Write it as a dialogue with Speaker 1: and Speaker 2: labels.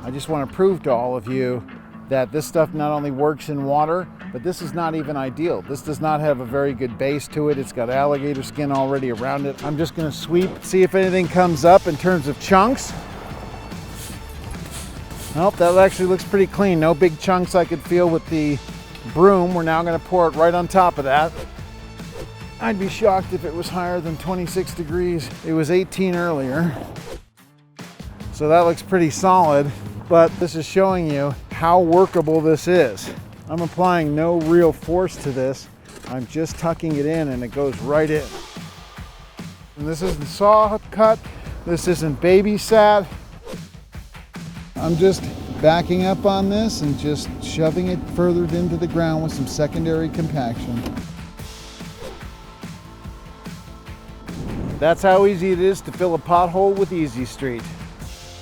Speaker 1: I just want to prove to all of you that this stuff not only works in water, but this is not even ideal. This does not have a very good base to it. It's got alligator skin already around it. I'm just going to sweep, see if anything comes up in terms of chunks. Nope, that actually looks pretty clean. No big chunks I could feel with the broom. We're now going to pour it right on top of that. I'd be shocked if it was higher than 26 degrees. It was 18 earlier. So that looks pretty solid, but this is showing you how workable this is. I'm applying no real force to this. I'm just tucking it in and it goes right in. And this isn't saw cut. This isn't babysat. I'm just backing up on this and just shoving it further into the ground with some secondary compaction. That's how easy it is to fill a pothole with Easy Street.